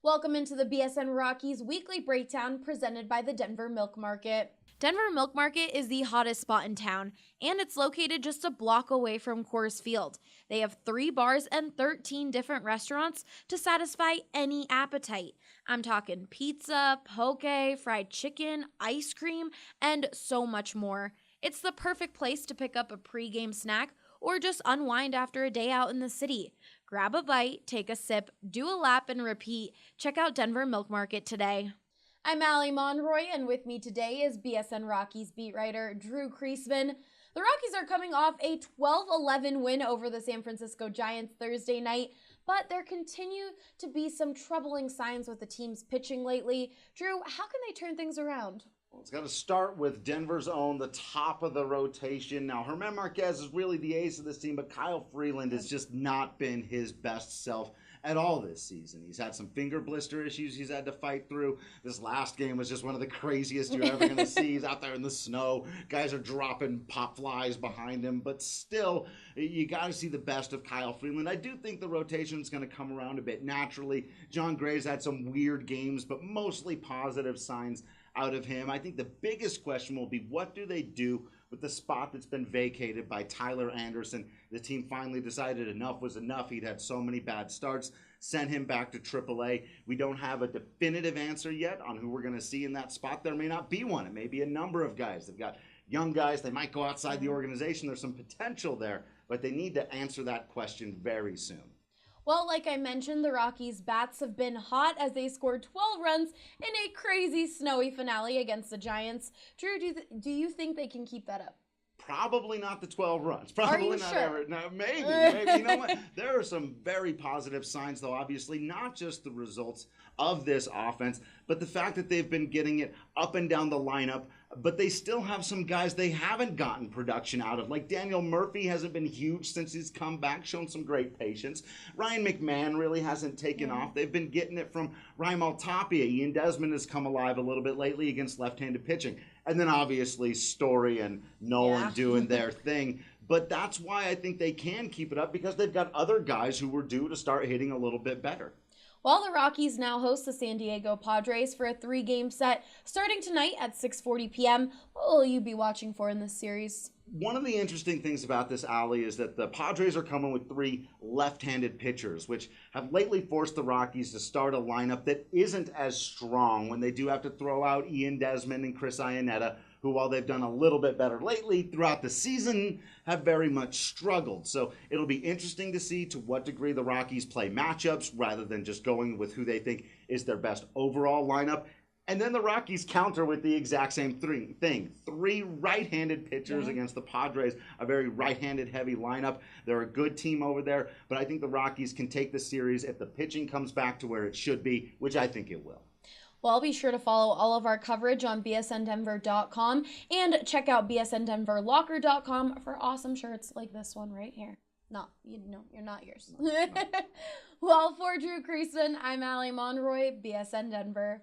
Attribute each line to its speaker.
Speaker 1: Welcome into the BSN Rockies Weekly Breakdown presented by the Denver Milk Market. Denver Milk Market is the hottest spot in town, and it's located just a block away from Coors Field. They have 3 bars and 13 different restaurants to satisfy any appetite. I'm talking pizza, poke, fried chicken, ice cream, and so much more. It's the perfect place to pick up a pregame snack or just unwind after a day out in the city. Grab a bite, take a sip, do a lap, and repeat. Check out Denver Milk Market today. I'm Allie Monroy, and with me today is BSN Rockies beat writer Drew Kreisman. The Rockies are coming off a 12-11 win over the San Francisco Giants Thursday night, but there continue to be some troubling signs with the team's pitching lately. Drew, how can they turn things around?
Speaker 2: Well, it's got to start with Denver's own, the top of the rotation. Now, Germán Marquez is really the ace of this team, but Kyle Freeland has just not been his best self at all this season. He's had some finger blister issues he's had to fight through. This last game was just one of the craziest you're ever going to see. He's out there in the snow. Guys are dropping pop flies behind him, but still, you got to see the best of Kyle Freeland. I do think the rotation is going to come around a bit naturally. John Gray's had some weird games, but mostly positive signs out of him. I think the biggest question will be, what do they do with the spot that's been vacated by Tyler Anderson? The team finally decided enough was enough. He'd had so many bad starts, sent him back to AAA. We don't have a definitive answer yet on who we're going to see in that spot. There may not be one. It may be a number of guys. They've got young guys. They might go outside the organization. There's some potential there, but they need to answer that question very soon.
Speaker 1: Well, like I mentioned, the Rockies' bats have been hot as they scored 12 runs in a crazy snowy finale against the Giants. Drew, do you think they can keep that up?
Speaker 2: Probably not the 12 runs. Probably
Speaker 1: Are you
Speaker 2: not
Speaker 1: sure?
Speaker 2: ever. No, maybe. You know what? There are some very positive signs, though, obviously, not just the results of this offense, but the fact that they've been getting it up and down the lineup, but they still have some guys they haven't gotten production out of. Like Daniel Murphy hasn't been huge since he's come back, shown some great patience. Ryan McMahon really hasn't taken off. They've been getting it from Raimel Tapia. Ian Desmond has come alive a little bit lately against left-handed pitching. And then obviously Story and Nolan doing their thing. But that's why I think they can keep it up, because they've got other guys who were due to start hitting a little bit better.
Speaker 1: Well, the Rockies now host the San Diego Padres for a 3-game set starting tonight at 6:40 p.m. What will you be watching for in this series?
Speaker 2: One of the interesting things about this, Allie, is that the Padres are coming with 3 left-handed pitchers, which have lately forced the Rockies to start a lineup that isn't as strong when they do have to throw out Ian Desmond and Chris Iannetta, who, while they've done a little bit better lately throughout the season, have very much struggled. So it'll be interesting to see to what degree the Rockies play matchups rather than just going with who they think is their best overall lineup. And then the Rockies counter with the exact same thing. 3 right-handed pitchers against the Padres, a very right-handed heavy lineup. They're a good team over there, but I think the Rockies can take the series if the pitching comes back to where it should be, which I think it will.
Speaker 1: Well, be sure to follow all of our coverage on bsndenver.com and check out bsndenverlocker.com for awesome shirts like this one right here. You're not yours. Well, for Drew Kreisman, I'm Allie Monroy, BSN Denver.